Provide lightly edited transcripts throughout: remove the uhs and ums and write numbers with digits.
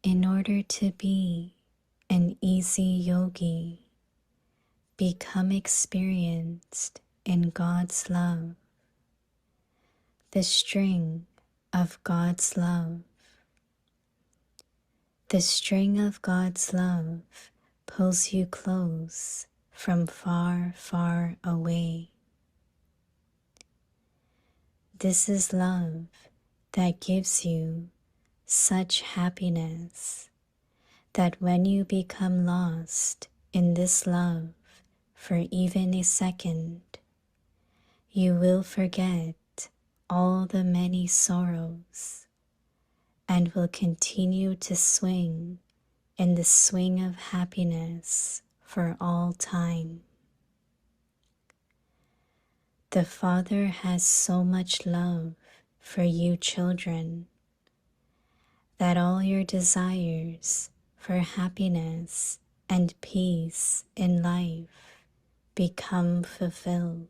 In order to be an easy yogi, become experienced in God's love, the string of God's love. The string of God's love pulls you close from far, far away. This is love that gives you such happiness that when you become lost in this love for even a second, you will forget all the many sorrows and will continue to swing in the swing of happiness for all time. The Father has so much love for you children that all your desires for happiness and peace in life become fulfilled.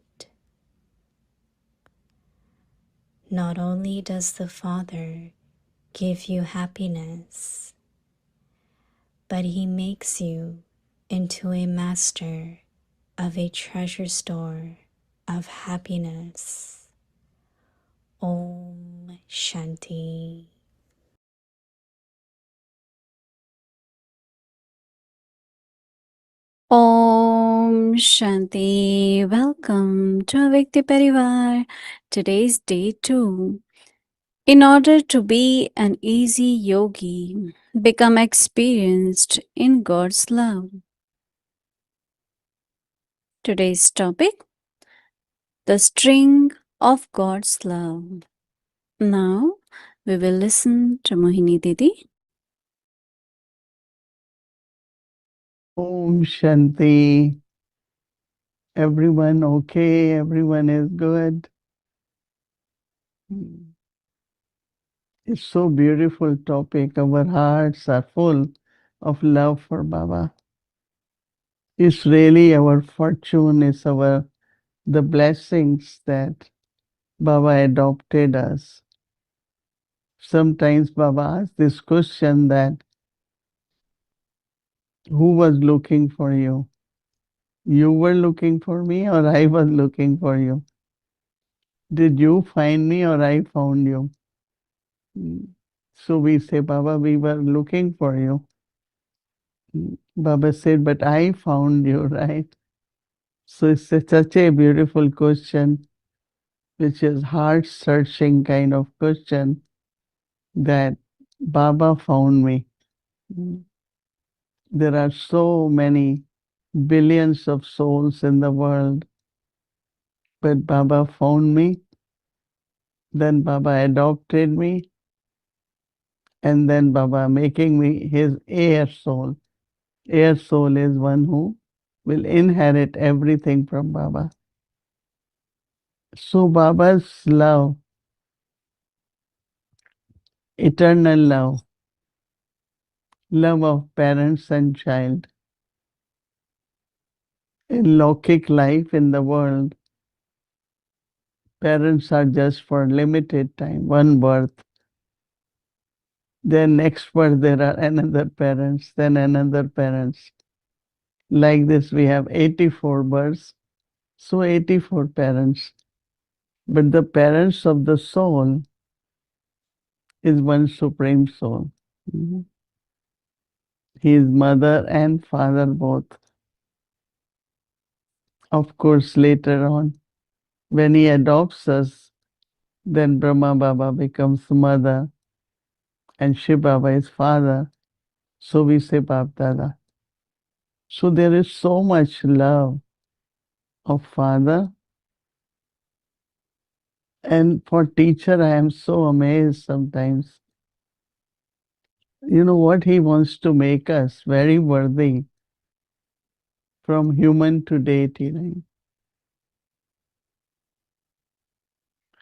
Not only does the Father give you happiness, but He makes you into a master of a treasure store of happiness. Om Shanti. Om Shanti. Welcome to Avyakti Parivar. Today's day 2. In order to be an easy yogi, become experienced in God's love. Today's topic: the string of God's love. Now we will listen to Mohini Didi. Om Shanti. Everyone okay? Everyone is good? It's so beautiful topic. Our hearts are full of love for Baba. It's really our fortune, it's the blessings that Baba adopted us. Sometimes Baba asks this question that who was looking for you? You were looking for me or I was looking for you? Did you find me or I found you? So we say, Baba, we were looking for you. Baba said, but I found you, right? So it's such a beautiful question, which is heart-searching kind of question that Baba found me. There are so many billions of souls in the world, but Baba found me. Then Baba adopted me, and then Baba making me his heir soul. Heir soul is one who will inherit everything from Baba. So Baba's love, eternal love, love of parents and child. In Lokik life in the world, parents are just for limited time, one birth. Then next birth there are another parents, then another parents. Like this we have 84 births, so 84 parents. But the parents of the soul is one supreme soul. Mhm. He is mother and father both. Of course, later on, when he adopts us, then Brahma Baba becomes mother and Shiv Baba is father. So we say Bap Dada. So there is so much love of father. And for teacher, I am so amazed sometimes. You know what he wants to make us very worthy from human to deity. Right?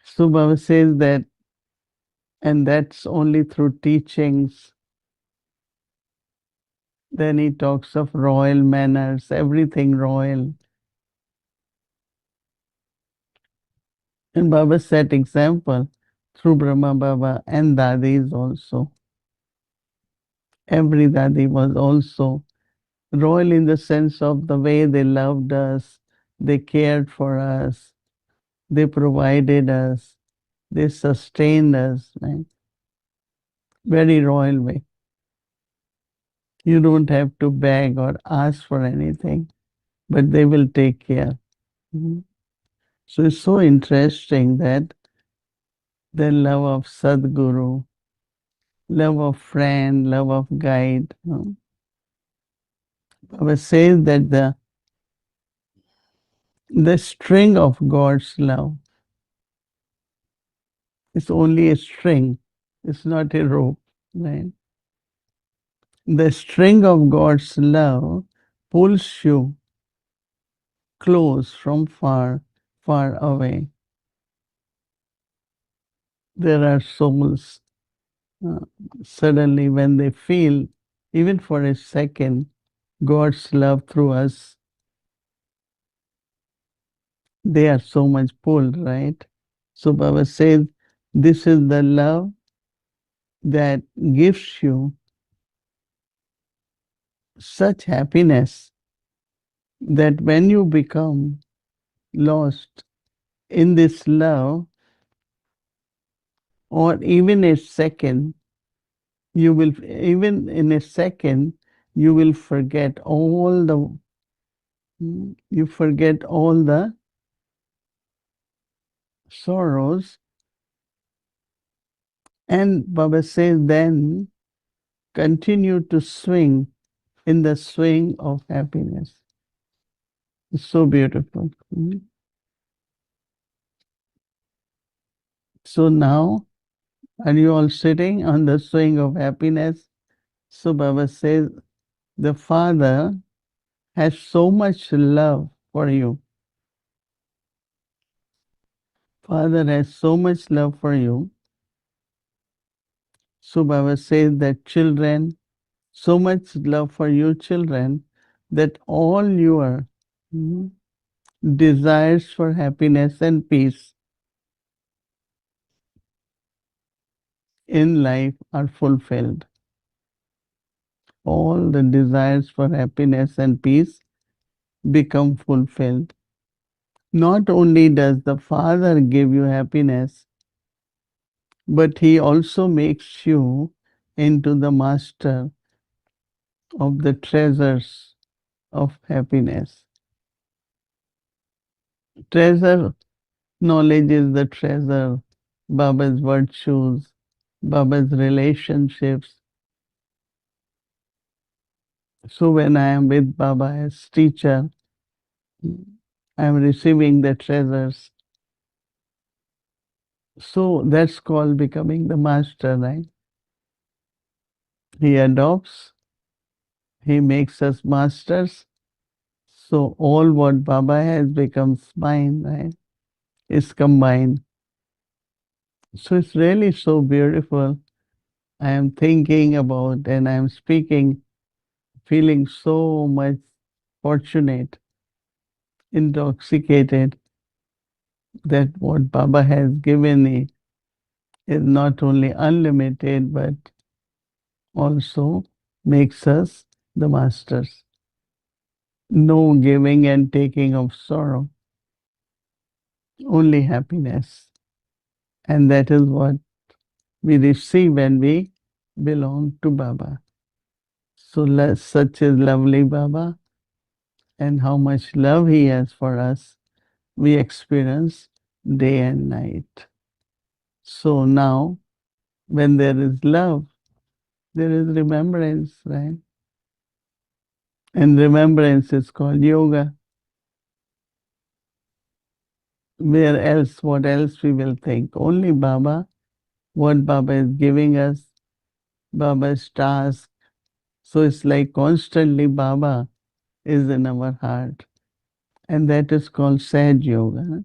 So Baba says that, and that's only through teachings. Then he talks of royal manners, everything royal. And Baba set example through Brahma Baba and Dadis also. Every Dadi was also royal in the sense of the way they loved us, they cared for us, they provided us, they sustained us, right? Very royal way. You don't have to beg or ask for anything, but they will take care. Mhm. So it's so interesting that the love of Sadguru, love of friend, love of guide. Baba says that the string of God's love is only a string. It's not a rope, right? The string of God's love pulls you close from far, far away. There are souls uh, suddenly when they feel, even for a second, God's love through us, they are so much pulled, right? So Baba says, this is the love that gives you such happiness that when you become lost in this love, or even a second, you will, even in a second, you will forget all the, you forget all the sorrows. And Baba says, then continue to swing in the swing of happiness. It's so beautiful. So now, are you all sitting on the swing of happiness? So Baba says, the Father has so much love for you. Father has so much love for you. So Baba says that children, so much love for you children, that all your mm, desires for happiness and peace in life are fulfilled. All the desires for happiness and peace become fulfilled. Not only does the Father give you happiness, but He also makes you into the master of the treasures of happiness. Treasure, knowledge is the treasure, Baba's virtues, Baba's relationships. So when I am with Baba as teacher, I am receiving the treasures. So that's called becoming the master, right? He adopts, he makes us masters. So all what Baba has becomes mine, right? Is combined. So it's really so beautiful. I am thinking about and I am speaking, feeling so much fortunate, intoxicated that what Baba has given me is not only unlimited but also makes us the masters. No giving and taking of sorrow, only happiness. And that is what we receive when we belong to Baba. So such is lovely Baba, and how much love He has for us, we experience day and night. So now, when there is love, there is remembrance, right? And remembrance is called yoga. Where else, what else we will think? Only Baba, what Baba is giving us, Baba's task. So it's like constantly Baba is in our heart. And that is called sad yoga,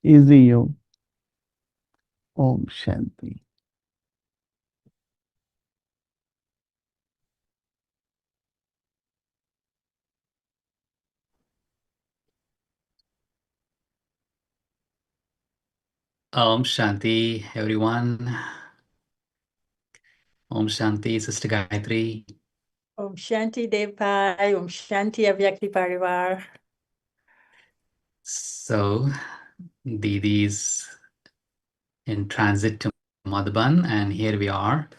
easy yoga. Om Shanti. Om Shanti, everyone. Om Shanti, Sister Gayatri. Om Shanti Devpai, Om Shanti Avyakti Parivar. So, Didi is in transit to Madhuban, and here we are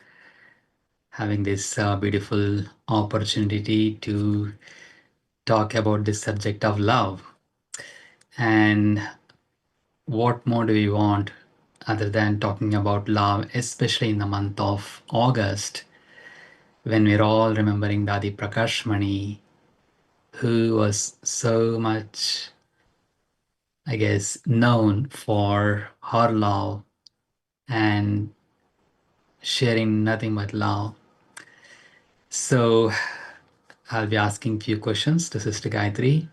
having this beautiful opportunity to talk about the subject of love. And what more do we want other than talking about love, especially in the month of August, when we're all remembering Dadi Prakashmani, who was so much, I guess, known for her love and sharing nothing but love. So I'll be asking few questions to Sister Gayatri.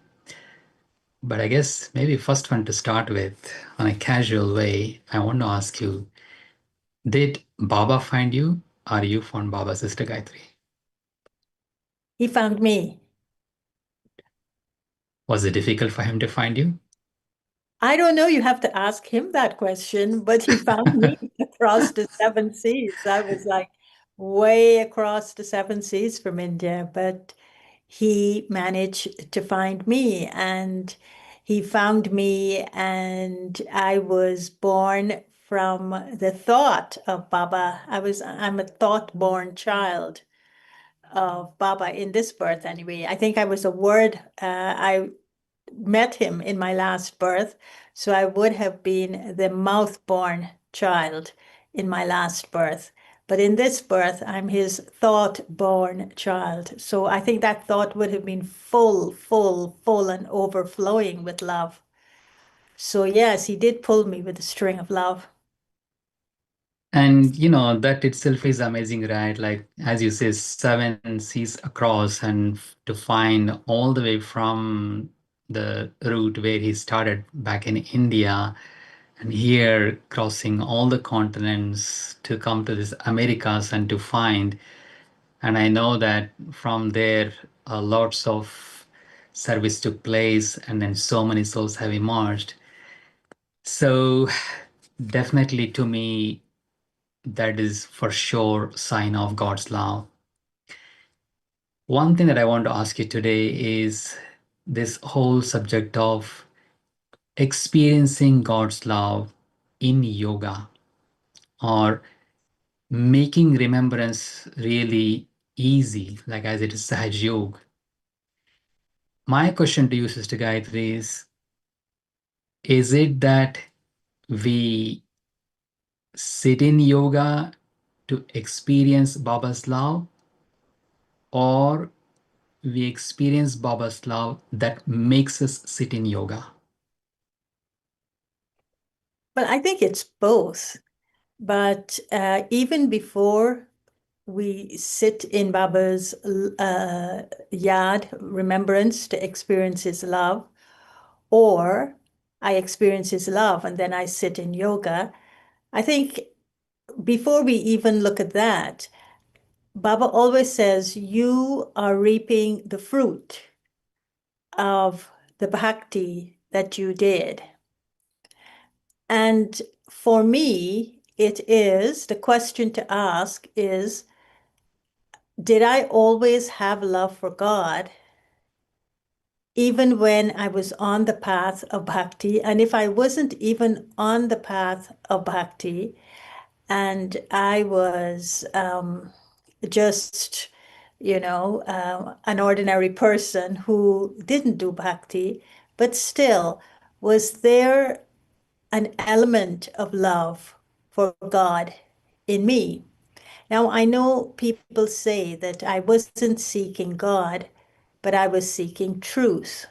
But I guess maybe first one to start with, on a casual way, I want to ask you, did Baba find you or you found Baba, Sister Gayatri? He found me. Was it difficult for him to find you? I don't know, you have to ask him that question, but he found me across the seven seas. I was like way across the seven seas from India, but he managed to find me, and he found me, and I was born from the thought of Baba. I'm a thought-born child of Baba in this birth anyway. I think I was a word. I met him in my last birth, so I would have been the mouth-born child in my last birth. But in this birth, I'm his thought-born child. So I think that thought would have been full, full, full, and overflowing with love. So yes, he did pull me with a string of love. And that itself is amazing, right? Like, as you say, seven seas across, and to find all the way from the route where he started back in India, and here crossing all the continents to come to this Americas and to find. And I know that from there, lots of service took place, and then so many souls have emerged. So, definitely to me, that is for sure sign of God's love. One thing that I want to ask you today is this whole subject of experiencing God's love in yoga, or making remembrance really easy, like as it is Sahaj Yoga. My question to you, Sister Gayatri, is it that we sit in yoga to experience Baba's love, or we experience Baba's love that makes us sit in yoga? But I think it's both. But even before we sit in Baba's yad, remembrance, to experience his love, or I experience his love and then I sit in yoga, I think before we even look at that, Baba always says, you are reaping the fruit of the bhakti that you did. And for me, the question to ask is, did I always have love for God, even when I was on the path of bhakti? And if I wasn't even on the path of bhakti, and I was just, an ordinary person who didn't do bhakti, but still, was there an element of love for God in me? Now, I know people say that I wasn't seeking God, but I was seeking truth.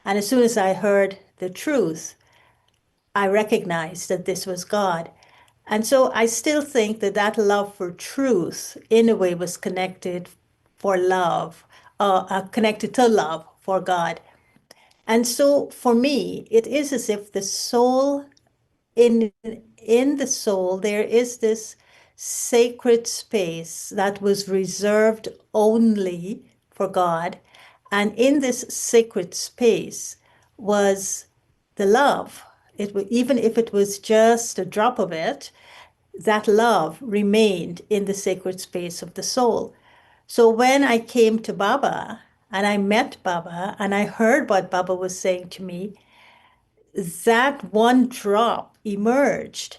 And as soon as I heard the truth, I recognized that this was God. And so I still think that that love for truth, in a way, was connected for love, connected to love for God. And so for me, it is as if the soul, in the soul, there is this sacred space that was reserved only for God. And in this sacred space was the love. Even if it was just a drop of it, that love remained in the sacred space of the soul. So when I came to Baba and I met Baba and I heard what Baba was saying to me, that one drop emerged,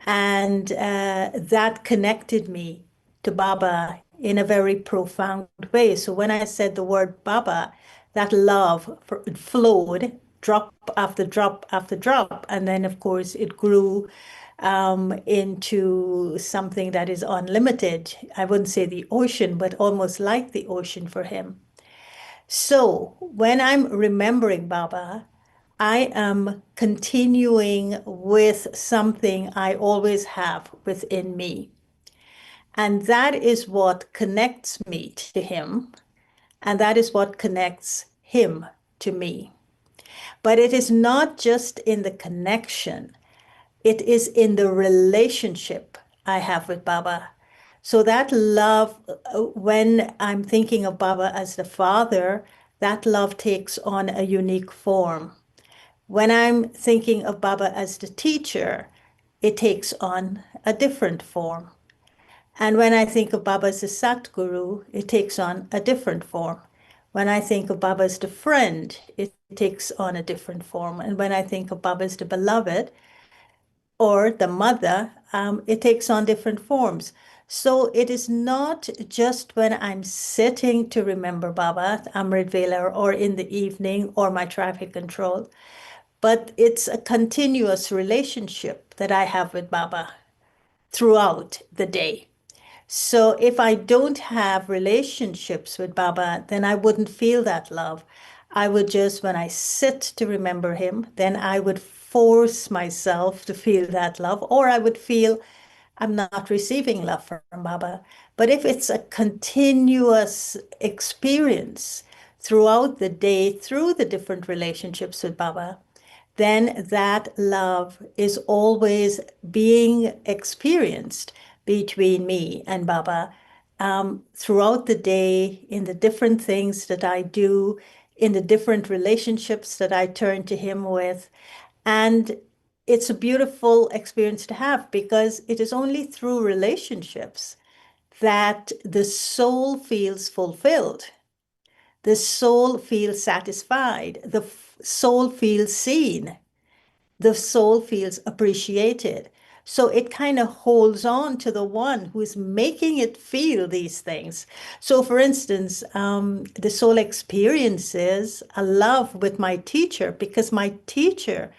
and that connected me to Baba in a very profound way. So when I said the word Baba, that love flowed drop after drop after drop. And then, of course, it grew into something that is unlimited. I wouldn't say the ocean, but almost like the ocean for him. So when I'm remembering Baba, I am continuing with something I always have within me. And that is what connects me to him. And that is what connects him to me. But it is not just in the connection, it is in the relationship I have with Baba. So that love, when I'm thinking of Baba as the father, that love takes on a unique form. When I'm thinking of Baba as the teacher, it takes on a different form. And when I think of Baba as the Satguru, it takes on a different form. When I think of Baba as the friend, it takes on a different form. And when I think of Baba as the beloved or the mother, it takes on different forms. So it is not just when I'm sitting to remember Baba, Amrit Vela, or in the evening, or my traffic control, but it's a continuous relationship that I have with Baba throughout the day. So if I don't have relationships with Baba, then I wouldn't feel that love. I would just, when I sit to remember him, then I would force myself to feel that love, or I would feel I'm not receiving love from Baba. But if it's a continuous experience throughout the day, through the different relationships with Baba, then that love is always being experienced between me and Baba throughout the day, in the different things that I do, in the different relationships that I turn to him with. And it's a beautiful experience to have, because it is only through relationships that the soul feels fulfilled. The soul feels satisfied. The soul feels seen. The soul feels appreciated. So it kind of holds on to the one who is making it feel these things. So, for instance, the soul experiences a love with my teacher because my teacher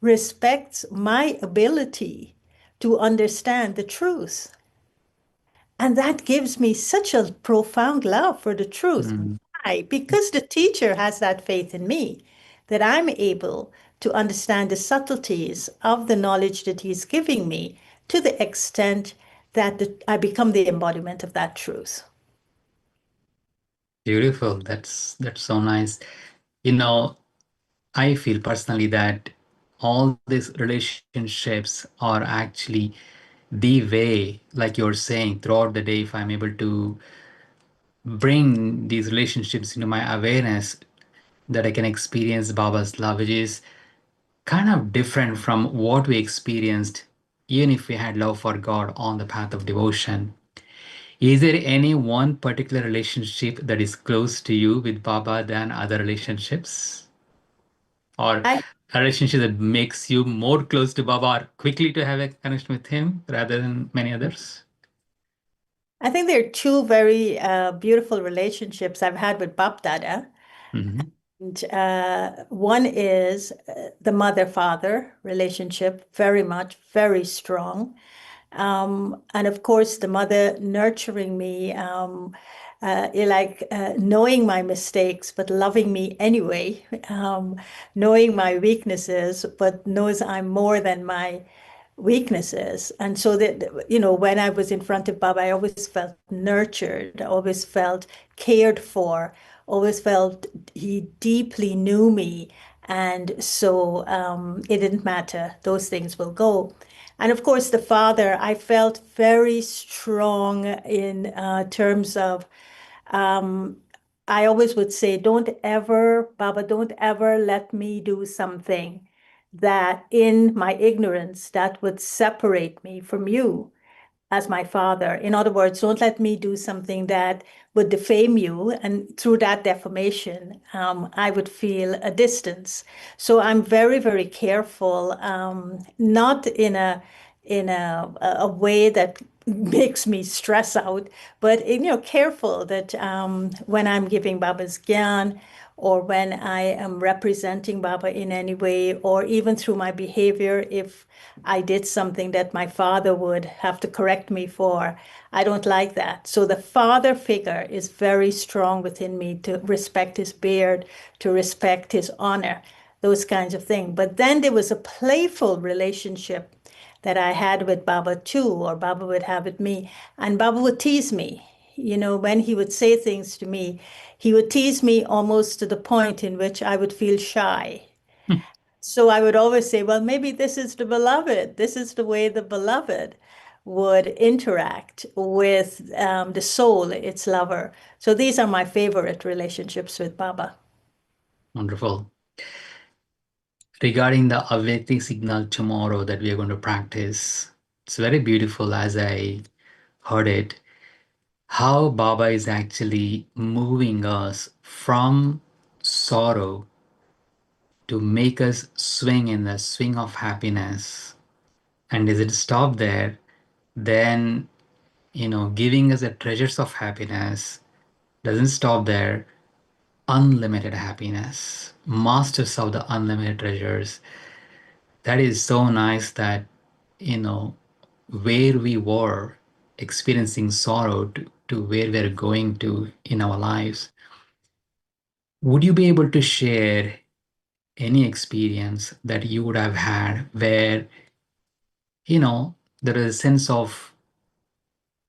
respects my ability to understand the truth. And that gives me such a profound love for the truth. Mm. Why? Because the teacher has that faith in me that I'm able to understand the subtleties of the knowledge that he's giving me to the extent that I become the embodiment of that truth. Beautiful. That's so nice. You know, I feel personally that all these relationships are actually the way, like you're saying, throughout the day, if I'm able to bring these relationships into my awareness, that I can experience Baba's love, which is kind of different from what we experienced, even if we had love for God on the path of devotion. Is there any one particular relationship that is close to you with Baba than other relationships? Or I, a relationship that makes you more close to Baba or quickly to have a connection with him rather than many others? I think there are two very beautiful relationships I've had with Bap Dada. Mhm. And one is the mother-father relationship, very much, very strong. And of course, the mother nurturing me, knowing my mistakes, but loving me anyway, knowing my weaknesses, but knows I'm more than my weaknesses. And so that, when I was in front of Baba, I always felt nurtured, always felt cared for, always felt he deeply knew me. And so it didn't matter, those things will go. And of course, the father, I felt very strong in terms of, I always would say, Baba, don't ever let me do something that in my ignorance that would separate me from you. as my father. In other words, don't let me do something that would defame you. And through that defamation, I would feel a distance. So I'm very, very careful, not in a way that makes me stress out, but careful that when I'm giving Baba's gyan, or when I am representing Baba in any way, or even through my behavior, if I did something that my father would have to correct me for, I don't like that. So the father figure is very strong within me, to respect his beard, to respect his honor, those kinds of things. But then there was a playful relationship that I had with Baba too, or Baba would have with me. And Baba would tease me. When he would say things to me, he would tease me almost to the point in which I would feel shy. So I would always say, well, maybe this is the beloved. This is the way the beloved would interact with the soul, its lover. So these are my favorite relationships with Baba. Wonderful. Regarding the Aveti signal tomorrow that we are going to practice, it's very beautiful as I heard it. How Baba is actually moving us from sorrow to make us swing in the swing of happiness. And is it stop there, then giving us the treasures of happiness doesn't stop there. Unlimited happiness, masters of the unlimited treasures. That is so nice that, where we were experiencing sorrow to where we're going to in our lives. Would you be able to share any experience that you would have had where, there is a sense of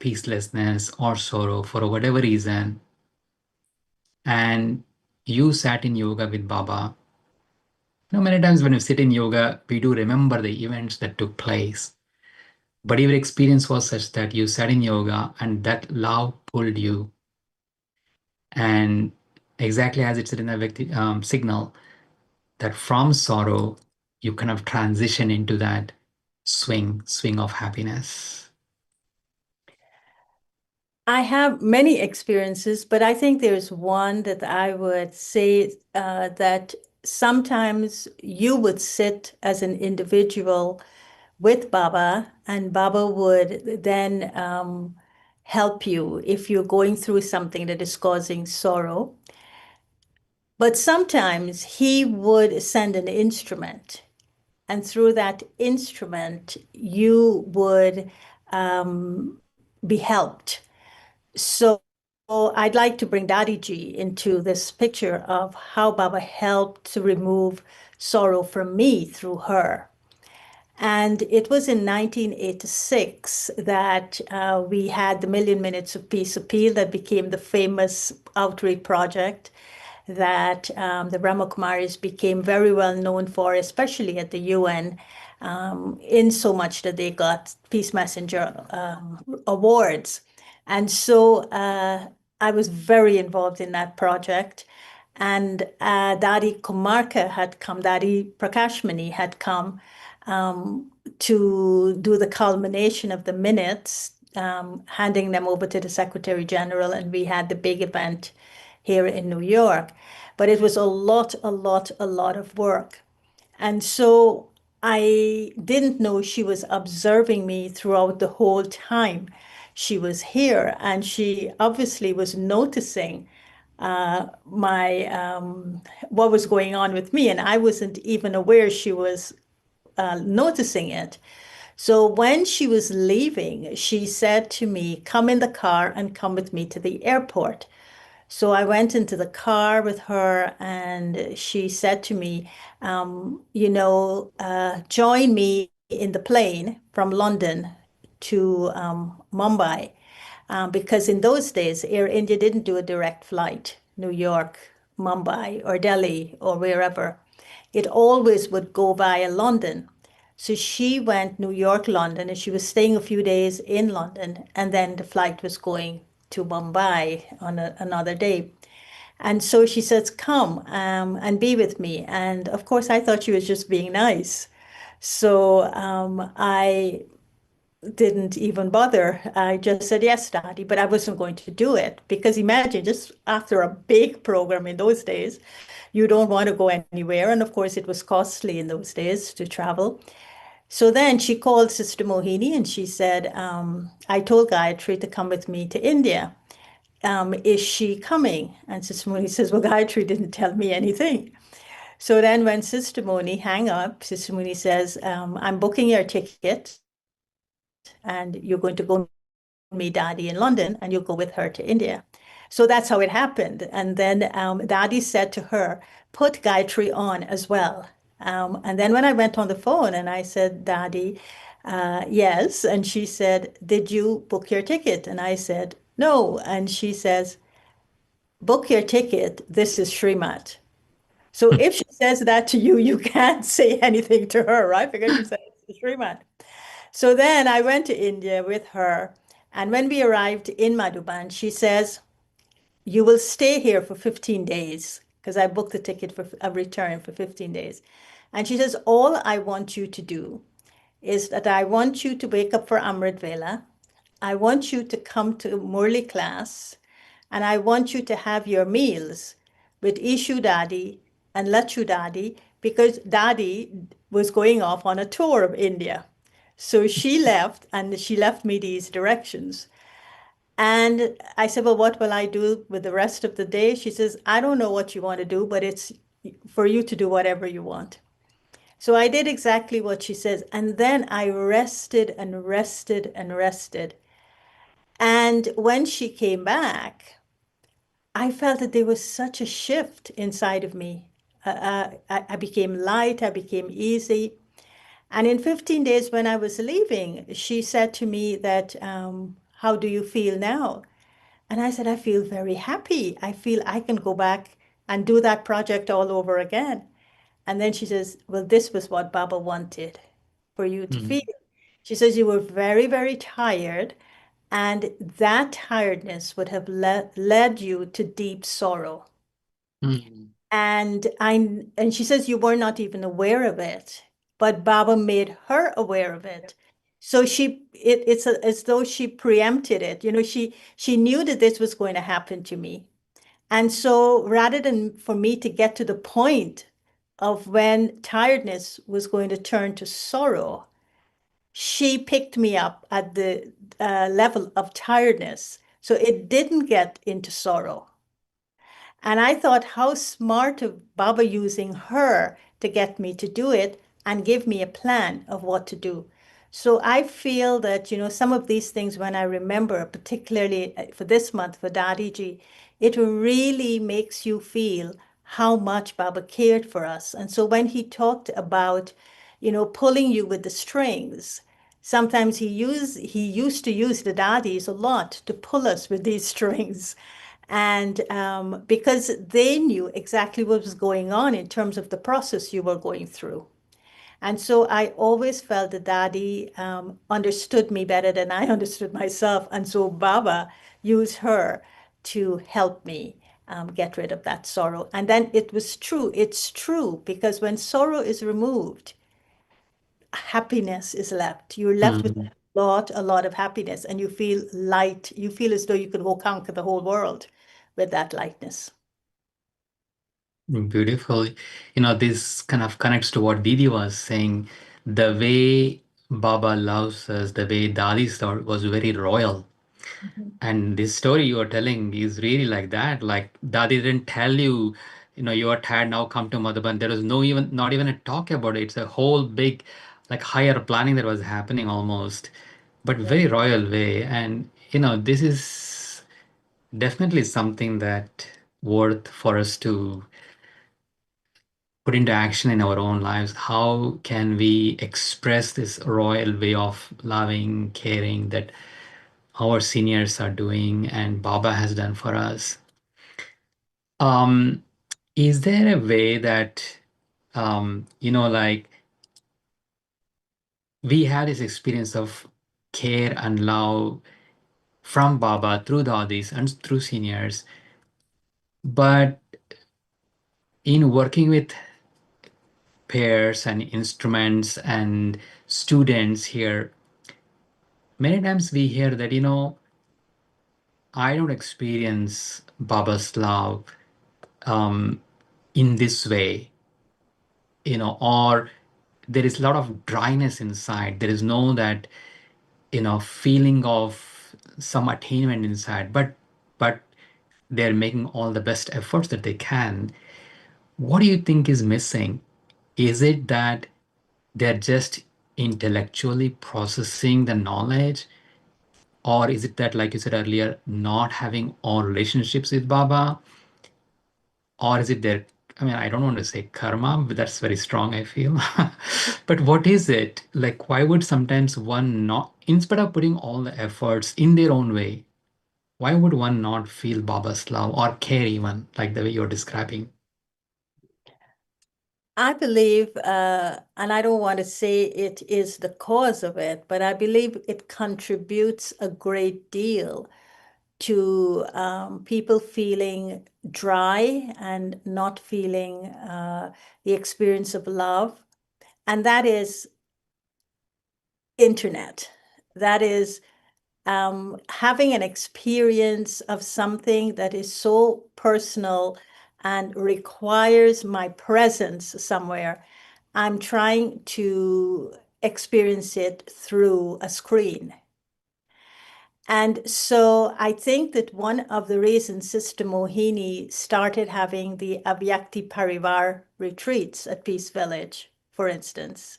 peacelessness or sorrow for whatever reason, and you sat in yoga with Baba? Many times when we sit in yoga, we do remember the events that took place. But your experience was such that you sat in yoga and that love pulled you. And exactly as it's in the signal, that from sorrow, you kind of transition into that swing of happiness. I have many experiences, but I think there's one that I would say that sometimes you would sit as an individual with Baba, and Baba would then help you if you're going through something that is causing sorrow. But sometimes he would send an instrument, and through that instrument, you would be helped. So I'd like to bring Dadiji into this picture of how Baba helped to remove sorrow from me through her. And it was in 1986 that we had the Million Minutes of Peace Appeal that became the famous outreach project that the Brahmakumaris became very well known for, especially at the UN, in so much that they got Peace Messenger awards. And so I was very involved in that project. And Daddy Kumarka had come, Daddy Prakashmani had come to do the culmination of the minutes, handing them over to the Secretary General, and we had the big event here in New York. But it was a lot of work. And so I didn't know she was observing me throughout the whole time she was here. And she obviously was noticing my what was going on with me. And I wasn't even aware she was noticing it. So when she was leaving, she said to me, come in the car and come with me to the airport. So I went into the car with her, and she said to me, join me in the plane from London to Mumbai. Because in those days, Air India didn't do a direct flight, New York, Mumbai, or Delhi, or wherever. It always would go via London. So she went New York, London, and she was staying a few days in London, and then the flight was going to Mumbai on another day. And so she says, come and be with me. And of course, I thought she was just being nice. So I didn't even bother. I just said, yes, Daddy, but I wasn't going to do it because imagine just after a big program in those days, you don't want to go anywhere. And of course, it was costly in those days to travel. So then she called Sister Mohini and she said, I told Gayatri to come with me to India. Is she coming? And Sister Mohini says, well, Gayatri didn't tell me anything. So then when Sister Mohini hang up, Sister Mohini says, I'm booking your ticket and you're going to go meet Daddy in London and you'll go with her to India. So that's how it happened. And then Daddy said to her, put Gayatri on as well. And then when I went on the phone and I said, Daddy, yes. And she said, did you book your ticket? And I said, no. And she says, book your ticket. This is Srimat. So if she says that to you, you can't say anything to her, right? Because she said it's Srimat. So then I went to India with her. And when we arrived in Madhuban, she says, you will stay here for 15 days because I booked the ticket for a return for 15 days. And she says, all I want you to do is that I want you to wake up for Amrit Vela. I want you to come to Murli class and I want you to have your meals with Ishu Dadi and Lachu Dadi because Dadi was going off on a tour of India. So she left and she left me these directions. And I said, well, what will I do with the rest of the day? She says, I don't know what you want to do, but it's for you to do whatever you want. So I did exactly what she says. And then I rested and rested and rested. And when she came back, I felt that there was such a shift inside of me. I became light, I became easy. And in 15 days, when I was leaving, she said to me that, how do you feel now? And I said, I feel very happy. I feel I can go back and do that project all over again. And then she says, well, this was what Baba wanted for you to feel. She says, you were very, very tired. And that tiredness would have led you to deep sorrow. Mm. And she says you were not even aware of it, but Baba made her aware of it. So it's as though she preempted it. You know, she knew that this was going to happen to me. And so rather than for me to get to the point of when tiredness was going to turn to sorrow, she picked me up at the level of tiredness. So it didn't get into sorrow. And I thought, how smart of Baba using her to get me to do it and give me a plan of what to do. So I feel that, you know, some of these things, when I remember, particularly for this month for Dadiji, it really makes you feel how much Baba cared for us. And so when he talked about, you know, pulling you with the strings, sometimes he used to use the daddies a lot to pull us with these strings. And because they knew exactly what was going on in terms of the process you were going through. And so I always felt that Daddy understood me better than I understood myself. And so Baba used her to help me get rid of that sorrow. And then it was true. It's true because when sorrow is removed, happiness is left. You're left with Mm. a lot of happiness, and you feel light. You feel as though you could go conquer the whole world with that lightness. Beautiful. You know, this kind of connects to what Didi was saying. The way Baba loves us, the way Dadi thought was very royal. Mhm. And this story you are telling is really like that. Like Dadi didn't tell you, you know, you are tired now, come to Madhuban. There was not even a talk about it. It's a whole big, like higher planning that was happening almost, but Yeah. very royal way. And, you know, this is definitely something that worth for us to put into action in our own lives. How can we express this royal way of loving, caring that our seniors are doing and Baba has done for us? Um, is there a way that, you know, like we had this experience of care and love from Baba through the Adis and through seniors, but in working with pairs and instruments and students here, many times we hear that, I don't experience Baba's love in this way, or there is a lot of dryness inside. There is no that, feeling of some attainment inside, but they're making all the best efforts that they can. What do you think is missing? Is it that they're just intellectually processing the knowledge? Or is it that, like you said earlier, not having all relationships with Baba? Or is it their, I mean, I don't want to say karma, but that's very strong, I feel. But what is it? Like, why would sometimes one not, instead of putting all the efforts in their own way, why would one not feel Baba's love or care even, like the way you're describing? I believe, and I don't want to say it is the cause of it, but I believe it contributes a great deal to people feeling dry and not feeling the experience of love. And that is internet. That is having an experience of something that is so personal and requires my presence somewhere. I'm trying to experience it through a screen. And so I think that one of the reasons Sister Mohini started having the Avyakti Parivar retreats at Peace Village, for instance,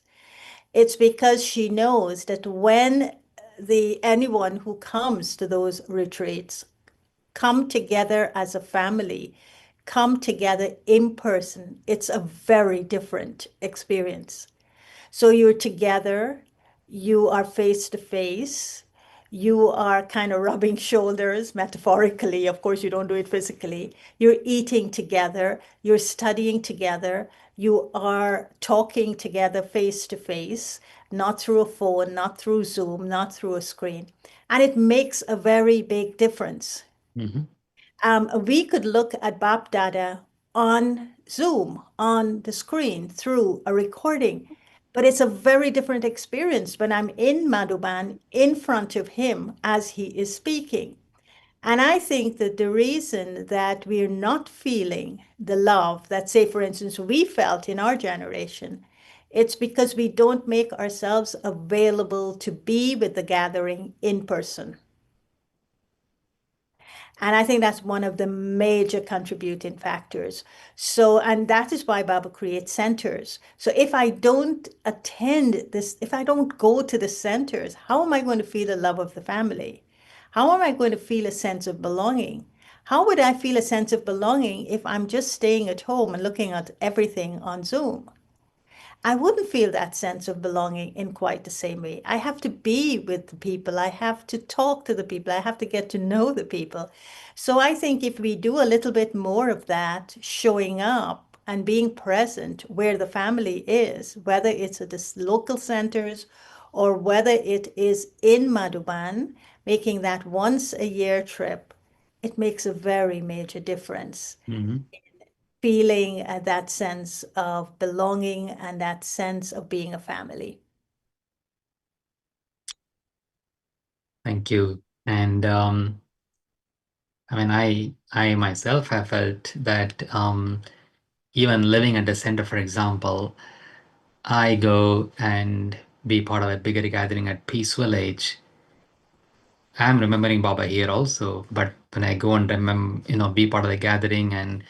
it's because she knows that when anyone who comes to those retreats come together as a family, come together in person, it's a very different experience. So you're together, you are face to face, you are kind of rubbing shoulders, metaphorically. Of course, you don't do it physically. You're eating together, you're studying together, you are talking together face to face, not through a phone, not through Zoom, not through a screen. And it makes a very big difference. Mhm. We could look at Bap Dada on Zoom, on the screen, through a recording, but it's a very different experience when I'm in Madhuban in front of him as he is speaking. And I think that the reason that we're not feeling the love that, say, for instance, we felt in our generation, it's because we don't make ourselves available to be with the gathering in person. And I think that's one of the major contributing factors. So, and that is why Baba creates centers. So if I don't attend this, if I don't go to the centers, how am I going to feel the love of the family? How am I going to feel a sense of belonging? How would I feel a sense of belonging if I'm just staying at home and looking at everything on Zoom? I wouldn't feel that sense of belonging in quite the same way. I have to be with the people. I have to talk to the people. I have to get to know the people. So I think if we do a little bit more of that, showing up and being present where the family is, whether it's at the local centers or whether it is in Madhuban, making that once a year trip, it makes a very major difference Mhm. feeling that sense of belonging and that sense of being a family. Thank you. And I mean, I myself have felt that even living at the center, for example, I go and be part of a bigger gathering at Peace Village. I'm remembering Baba here also, but when I go and remember, be part of the gathering and,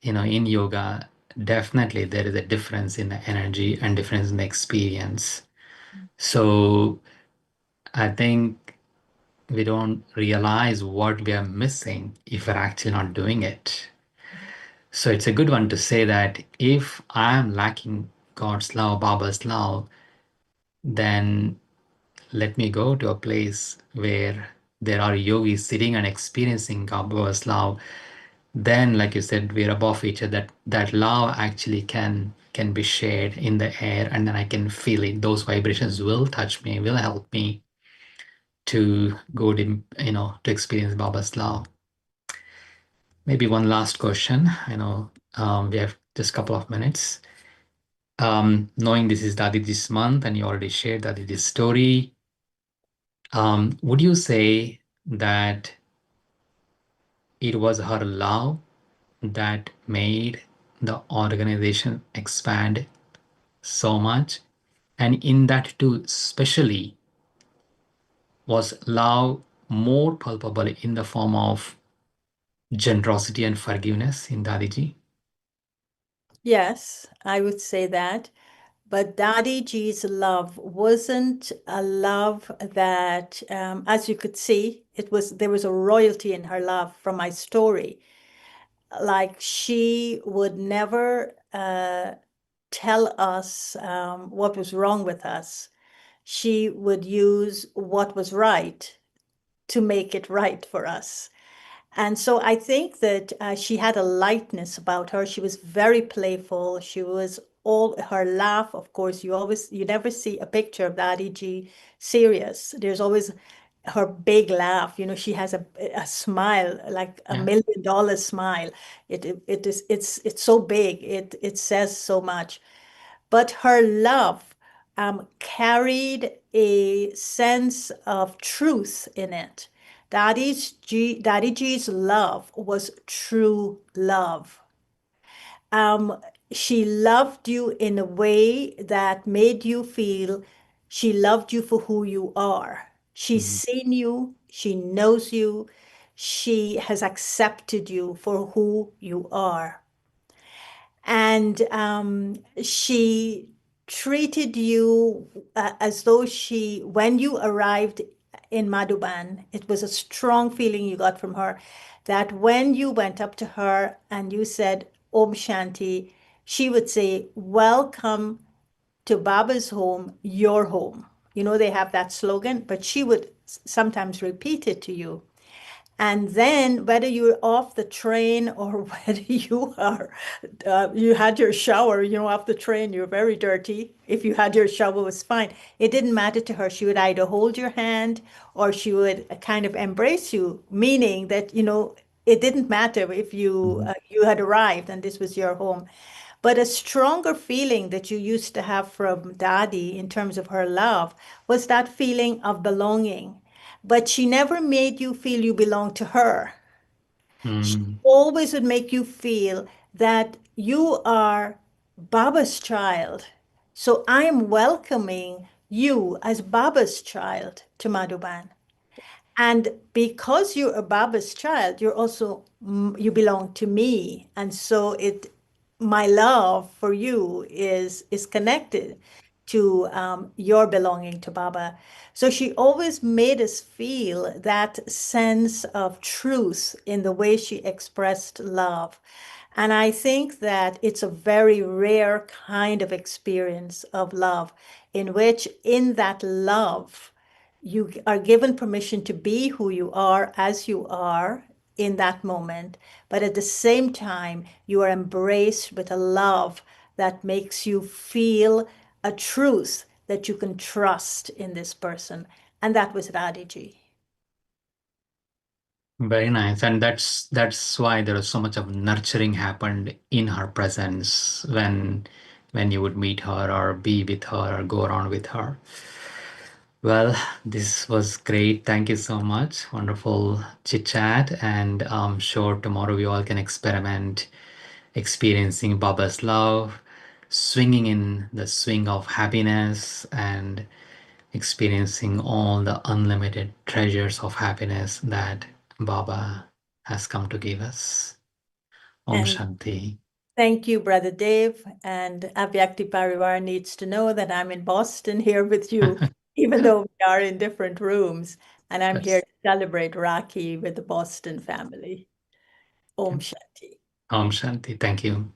in yoga, definitely there is a difference in the energy and difference in the experience. So I think we don't realize what we are missing if we're actually not doing it. So it's a good one to say that if I am lacking God's love, Baba's love, then let me go to a place where there are yogis sitting and experiencing Baba's love. Then, like you said, we're above each other. That love actually can be shared in the air, and then I can feel it. Those vibrations will touch me, will help me to go to to experience Baba's love. Maybe one last question. We have just a couple of minutes. Knowing this is Dadiji's month and you already shared Dadiji's story, Would you say that it was her love that made the organization expand so much? And in that too, especially, was love more palpable in the form of generosity and forgiveness in Dadiji? Yes, I would say that. But Daddy G's love wasn't a love that, as you could see, there was a royalty in her love from my story. Like she would never tell us what was wrong with us. She would use what was right to make it right for us. And so I think that she had a lightness about her. She was very playful. She was all her laugh. Of course, you never see a picture of Daddy G serious. There's always her big laugh. You know, she has a smile, like a Yeah. $1 million smile. It's so big. It says so much. But her love carried a sense of truth in it. Daddy G's love was true love. Um, she loved you in a way that made you feel she loved you for who you are. She's Mhm. seen you, she knows you, she has accepted you for who you are. And she treated you as though when you arrived in Madhuban, it was a strong feeling you got from her that when you went up to her and you said, Om Shanti, she would say, Welcome to Baba's home, your home. You know, they have that slogan, but she would sometimes repeat it to you. And then whether you're off the train or whether you had your shower, you know, off the train, you're very dirty. If you had your shower, it was fine. It didn't matter to her. She would either hold your hand or she would kind of embrace you, meaning that, you know, it didn't matter if Mhm. you had arrived and this was your home. But a stronger feeling that you used to have from Dadi in terms of her love was that feeling of belonging. But she never made you feel you belong to her. She Mm. always would make you feel that you are Baba's child. So I'm welcoming you as Baba's child to Madhuban. And because you're a Baba's child, you belong to me. And so my love for you is connected to your belonging to Baba. So she always made us feel that sense of truth in the way she expressed love. And I think that it's a very rare kind of experience of love in which, in that love, you are given permission to be who you are as you are in that moment, but at the same time, you are embraced with a love that makes you feel a truth that you can trust in this person. And that was Radhiji. Very nice. And that's why there was so much of nurturing happened in her presence when you would meet her or be with her or go around with her. Well, this was great. Thank you so much. Wonderful chit chat. And I'm sure tomorrow we all can experiment experiencing Baba's love, swinging in the swing of happiness, and experiencing all the unlimited treasures of happiness that Baba has come to give us. Om And Shanti. thank you, Brother Dave. And Avyakti Parivar needs to know that I'm in Boston here with you, even though we are in different rooms. And I'm here That's to celebrate Rakhi with the Boston family. Om Shanti. Om Shanti. Thank you.